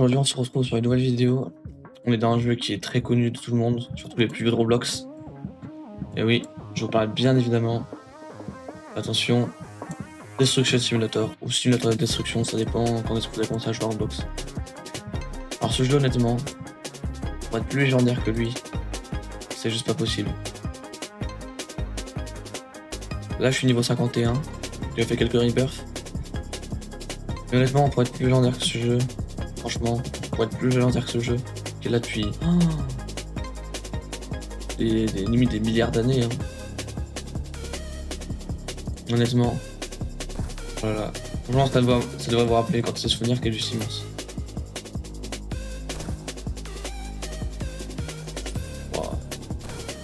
Aujourd'hui, on se retrouve sur une nouvelle vidéo. On est dans un jeu qui est très connu de tout le monde, surtout les plus vieux de Roblox. Et oui, je vous parle bien évidemment. Attention, Destruction Simulator ou Simulator de Destruction, ça dépend quand est-ce que vous avez commencé à jouer à Roblox. Alors ce jeu, honnêtement, pour être plus légendaire que lui, c'est juste pas possible. Là, je suis niveau 51. J'ai fait quelques rebirths. Mais honnêtement, pour être plus légendaire que ce jeu, franchement, pour être plus légendaire que ce jeu, qui est là depuis limite des milliards d'années. Hein. Honnêtement, voilà. Franchement, ça doit vous rappeler quand c'est souvenir qu'est juste immense. Wow.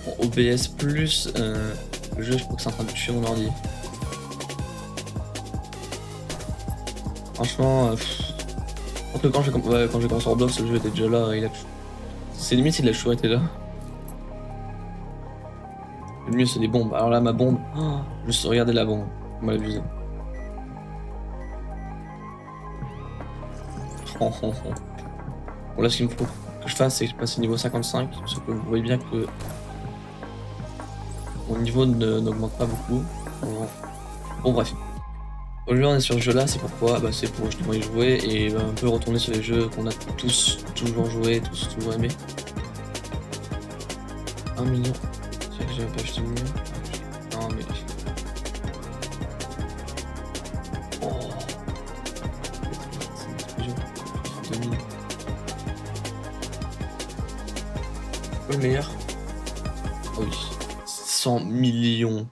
Bon, OBS plus le jeu, je crois que c'est en train de tuer mon ordi. Franchement, quand j'ai commencé Roblox, le jeu était déjà là. C'est limite s'il a toujours été là. Le mieux c'est des bombes. Alors là, ma bombe, juste regardez la bombe. On m'a abusé. Bon là, ce qu'il me faut que je fasse, c'est que je passe au niveau 55, parce que vous voyez bien que mon niveau n'augmente pas beaucoup. Bon bref. Aujourd'hui on est sur ce jeu là, c'est pourquoi c'est pour justement y jouer et un peu retourner sur les jeux qu'on a tous toujours joué, tous toujours aimé. 1 million. C'est vrai que j'avais pas acheté le million. Non mais. Oh. 2000. Le meilleur. Oh oui. 100 millions.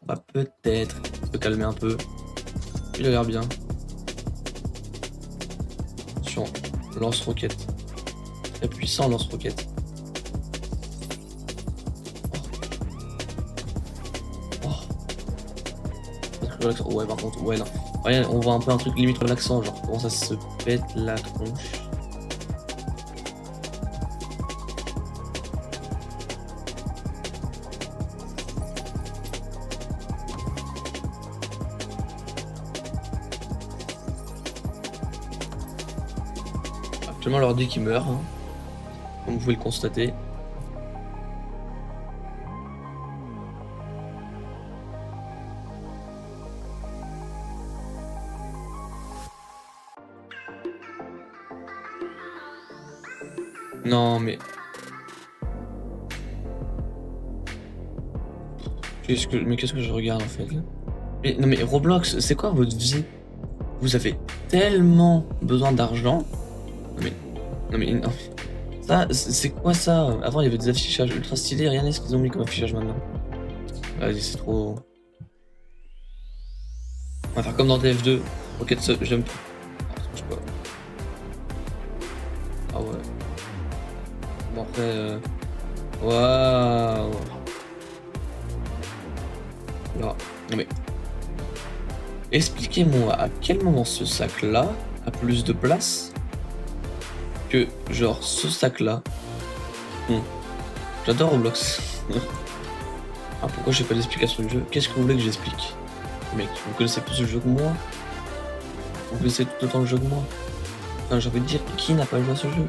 On va peut-être se calmer un peu. Il a l'air bien. Attention, lance-roquette. Très puissant lance-roquette. Oh. Ouais, par contre, ouais, non. Ouais, on voit un peu un truc limite relaxant, genre comment ça se pète la tronche. Actuellement l'ordi qui meurt, hein, comme vous pouvez le constater. Non mais... qu'est-ce que je regarde en fait là? Mais non mais Roblox, c'est quoi votre vie? Vous avez tellement besoin d'argent. Non. Ça, c'est quoi ça? Avant il y avait des affichages ultra stylés, regardez ce qu'ils ont mis comme affichage maintenant. Vas-y, c'est trop... On va faire comme dans TF2. Rocket Jump. Non, ça marche pas. Ah ouais. Bon après... Waouh. Là. Non mais... Expliquez-moi à quel moment ce sac-là a plus de place que genre ce sac-là. J'adore Roblox. Ah, pourquoi j'ai pas d'explication du jeu? Qu'est-ce que vous voulez que j'explique? Mec, vous connaissez plus le jeu que moi? Vous connaissez tout autant le jeu que moi? Enfin, j'ai envie de dire, qui n'a pas joué à ce jeu?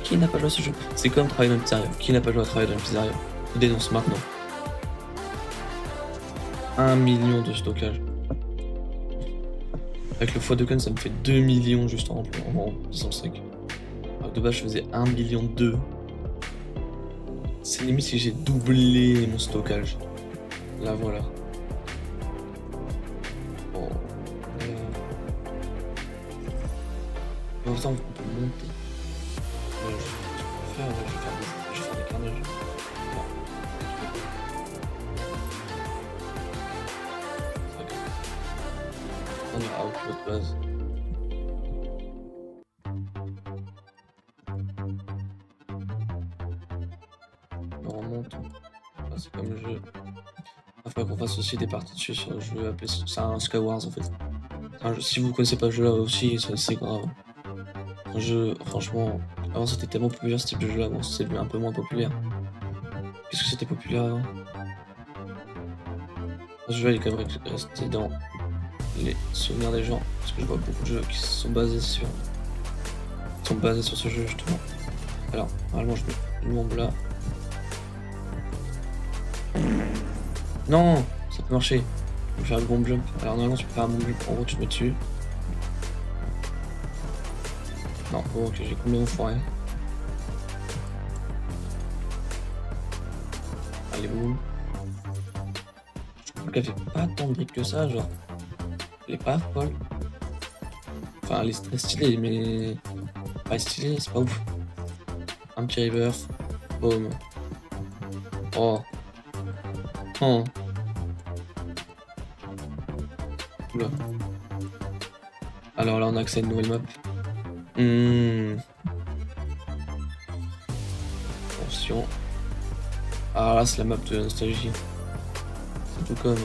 Qui n'a pas joué à ce jeu? C'est comme travailler dans une pizzeria. Qui n'a pas joué à travailler dans une pizzeria? Il dénonce maintenant. 1 million de stockage. Avec le x2 ça me fait 2 millions juste en puissance 5. Alors de base je faisais 1 million 2. C'est limite si j'ai doublé mon stockage. Là voilà. Bon. En même temps on peut monter. Je vais faire des carnages. On ira au plus haut de base. On remonte. C'est comme le jeu. Il faudrait qu'on fasse aussi des parties dessus sur le jeu appelé. C'est un Skywars en fait. Si vous connaissez pas le jeu là aussi, c'est grave. Un jeu, franchement, avant c'était tellement populaire ce type de jeu là, bon c'est devenu un peu moins populaire. Qu'est-ce que c'était populaire avant? Ce jeu là il est quand même resté dans les souvenirs des gens, parce que je vois beaucoup de jeux qui sont basés sur sont basés sur ce jeu justement. Alors, normalement je mets une bombe là. Non, ça peut marcher. Je vais faire le bomb jump. Alors normalement tu peux faire un bomb jump, en gros tu te mets dessus. Non, oh, ok, j'ai complètement foiré. Allez, boum. Je trouve qu'elle fait pas tant de briques que ça, genre. Elle est pas folle. Enfin, elle est très stylée, mais pas stylée, c'est pas ouf. Un petit river. Boum. Oh. Oh. Oula. Alors là, on a accès à une nouvelle map. Attention. Ah là, c'est la map de nostalgie. C'est tout comme.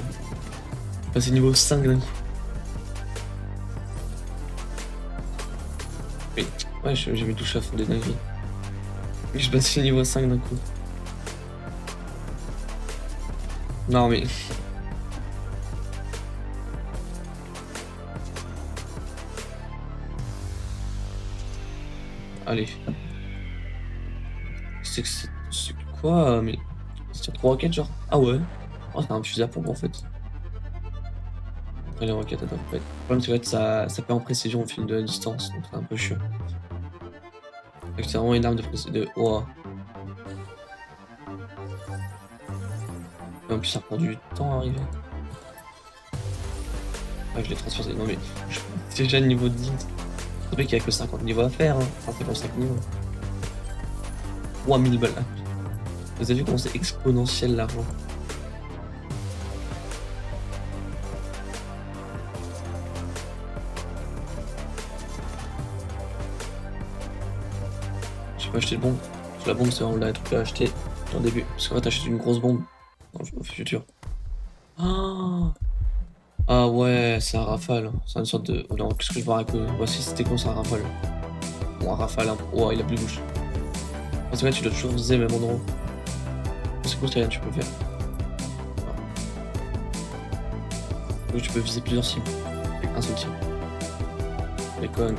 Passer niveau 5 d'un coup. Oui, ouais, j'ai mis touché à fond des dingueries. Mais je passe niveau 5 d'un coup. Non mais. Allez. C'est quoi mais. C'est 3 roquettes genre? Ah ouais. Oh, c'est un fusil à pompe en fait. Après les roquettes, attends, peut-être. Le problème c'est que ça perd en précision au fil de la distance, donc c'est un peu chiant. C'est vraiment une arme de précision. Oh. En plus ça prend du temps à arriver. Ouais, je l'ai transpercé. Non mais je suis déjà niveau 10. C'est vrai qu'il n'y a que 50 niveaux à faire, hein. Enfin, c'est pour 5 niveaux. 3000 balles. Vous avez vu comment c'est exponentiel l'argent? J'ai pas acheté de bombe. Parce que la bombe c'est vraiment le truc à acheter au début. Parce qu'en fait t'achètes une grosse bombe dans le futur. Ah, ah ouais, c'est un rafale. C'est une sorte de. Oh non, qu'est-ce que je vois avec eux? Voici c'était quoi, c'est un rafale. Bon, un rafale, hein. Oh, il a plus de bouche. Parce que là, tu dois toujours viser le même endroit. C'est cool, rien tu peux faire. Donc, tu peux viser plusieurs cibles avec un seul tir. Déconne.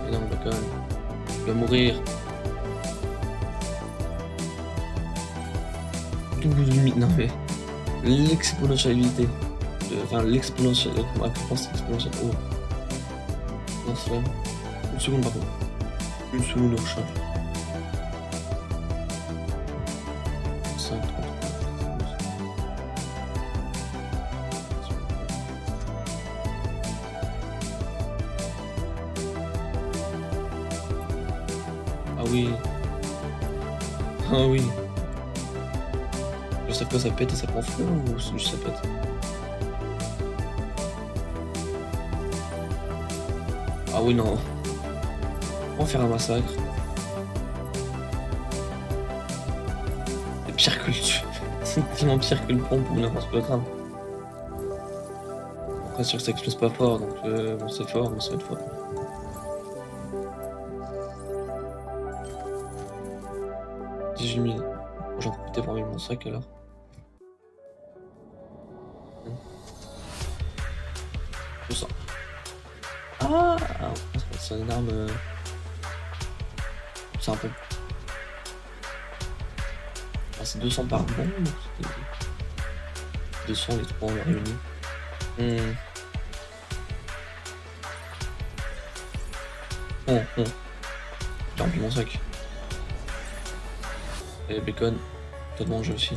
Mais non, déconne. Tu vas mourir. Non mais. L'exponentialité. Enfin, l'exponentielle. Ouais, je pense exponentielle. Oh. Non, c'est vrai. Une seconde par contre. Une seconde au chat. 5, 30. Ah oui. Ah oui. Je sais quoi, ça pète et ça prend feu ou c'est juste ça pète? Ah oui, non. On va faire un massacre. C'est pire que le c'est tellement pire que le pompe ou n'importe quelle autre arme. Après, sûr que ça explose pas fort, donc bon, c'est fort, mais ça va être fort. « 18 000. Bon, j'en profitais pour mettre mon sac alors. Tout ça. Ah, c'est une arme. C'est un peu. Ah, c'est 200 par bombe. 200 les 3 réunis. J'ai rempli mon sac. Et bacon, toi de manger aussi.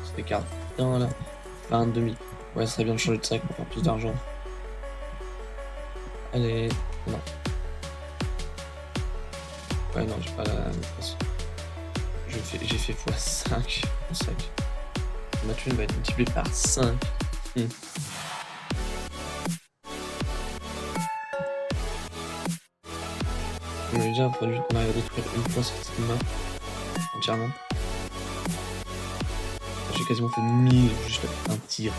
C'était carte. Non, là. 22 000. Ouais, ça serait bien de changer de sac pour faire plus d'argent. Allez. Non. Ouais, non, j'ai pas la même façon. J'ai fait x5 mon sac. Ma thune va être multipliée par 5. On a déjà produit qu'on arrive à détruire une fois cette map entièrement. J'ai quasiment fait 1000 juste avec un tir.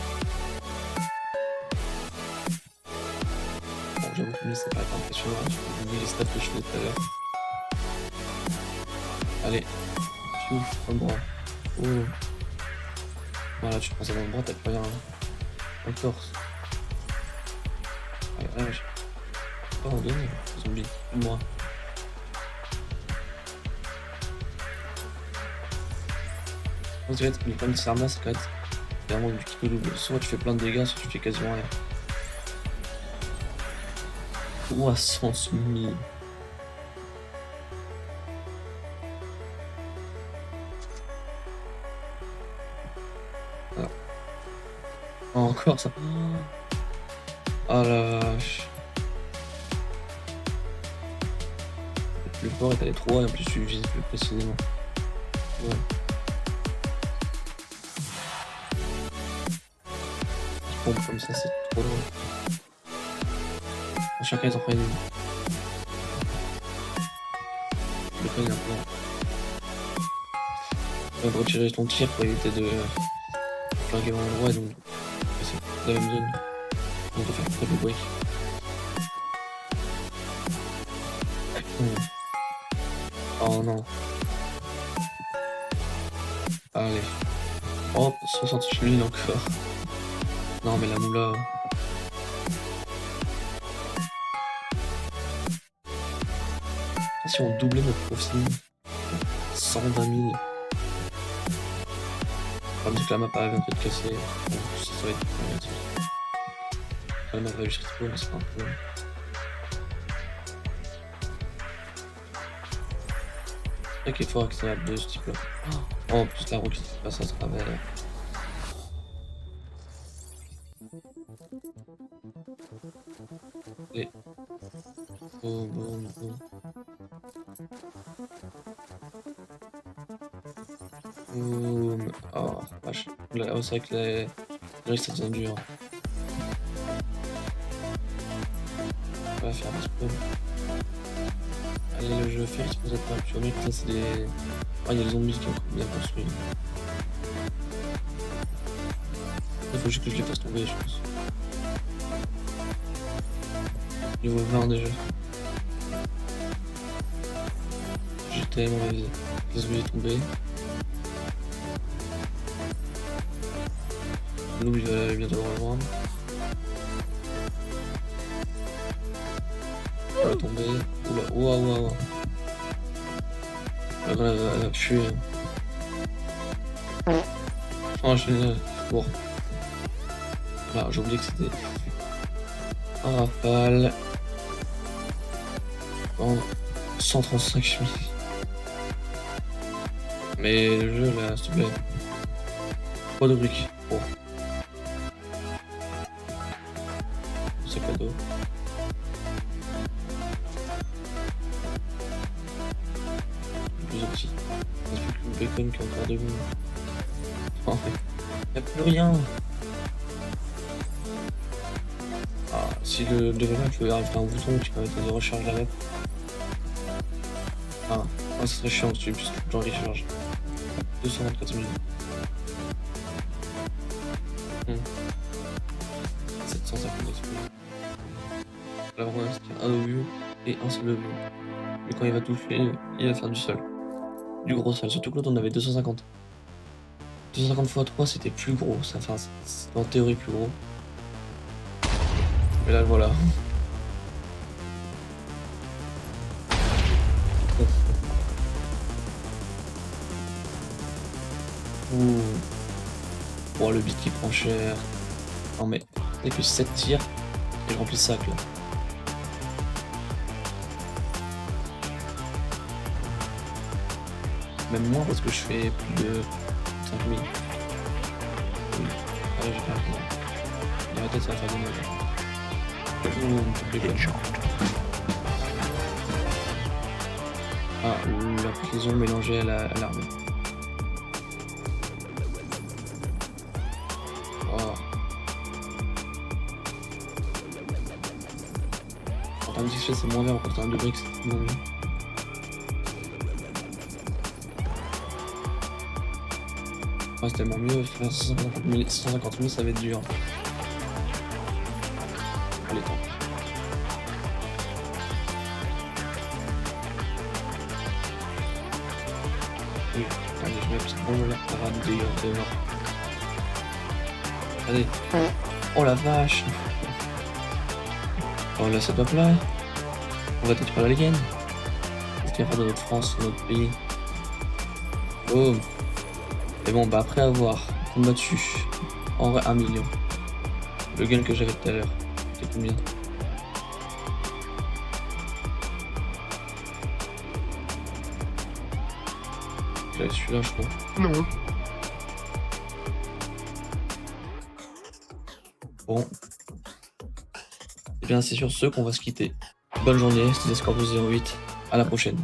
Bon, j'avoue que 1000 c'est pas impressionnant, je peux oublier les stats que je faisais tout à l'heure. Allez, tu ouvres un bras. Oh. Voilà, tu te prends ça dans le bras, t'as plus rien. Encore. Ah la vache. Pas en donner, zombie. Moi. En fait, le problème de ces armes-là, c'est qu'en fait, il y a vraiment du kit double. Soit tu fais plein de dégâts, soit tu fais quasiment rien. 300 000. Ah. Encore ça. Ah la vache. Le port est allé trop loin et en plus tu vises plus précisément. Ouais. Je pompe comme ça, c'est trop drôle. Chacun est en train de... Le con il est un peu... On va retirer ton tir pour éviter de flinguer dans l'endroit, donc c'est la même zone. On doit faire très peu de bruit. Oh non. Allez. Oh, 68 000 encore. Non mais la moula... Si on doublait notre profil, 120 000. Comme dit que la map vient de te casser, bon, ça va être problématique. La map va juste exploser, mais c'est pas un problème. C'est vrai qu'il est fort avec sa map de ce type là. Oh, en plus la roue qui passe à travers. Et... Boum, boum, boum. Boum. Oh, vache. Oh, c'est vrai que les ça devient dur. On va faire un spawn. Allez, le jeu fait exploser pas. Tu vois, mec, là, c'est des... Ah, il y a les zombies qui ont bien construit. Il faut juste que je les fasse tomber, je pense. Niveau 20 déjà. J'ai tellement rêvé. Les zombies tombés. Nous, il va bientôt le rejoindre. Elle va tomber. Oula, ouah, ouah, ouah. Elle va tuer. Oh, génial. Bon. Là, j'ai oublié que c'était un rafale. En 135 000. Mais le jeu, là, s'il te plaît. Pas de briques. Bon. Sac à dos. Plus petit. Il ne reste plus que le bacon qui est encore debout. Oh, il n'y a plus rien. Ah, si le développement pouvait rajouter un bouton qui permettait de recharger la map. Ah, ça serait chiant parce que tu puisses tout le temps recharge. 224 000. 750 XP. Là, on reste un obus et un seul obus. Mais quand il va toucher, il va faire du sol. Du gros sol, surtout que l'autre on avait 250. 250 x 3 c'était plus gros, ça fait en théorie plus gros. Mais là voilà. Ouh. Oh le beat qui prend cher. Non mais, c'est que 7 tirs et je remplis le sac là. Même moins parce que je fais plus de 5000. Oui. Ah là j'ai pas le temps. Dans la tête ça va faire des mots. Ah, la prison mélangée à l'armée. Oh. En termes d'XP c'est moins bien, en termes de briques c'est moins bien. Ah, c'est tellement mieux, faire 150 000 ça va être dur. Allez, temps. Oui, allez, je mets parce que bon là, on va nous délire. Allez. Oh la vache. Oh là, ça doit là. On va détruire la légende. Qu'est-ce qu'il va faire de notre France, de notre pays? Oh. Et bon, bah après avoir combattu en vrai 1 million, le gun que j'avais tout à l'heure, c'était combien? J'avais celui-là, je crois. Non. Bon. Et bien, c'est sur ce qu'on va se quitter. Bonne journée, c'était Scorpio 08. À la prochaine.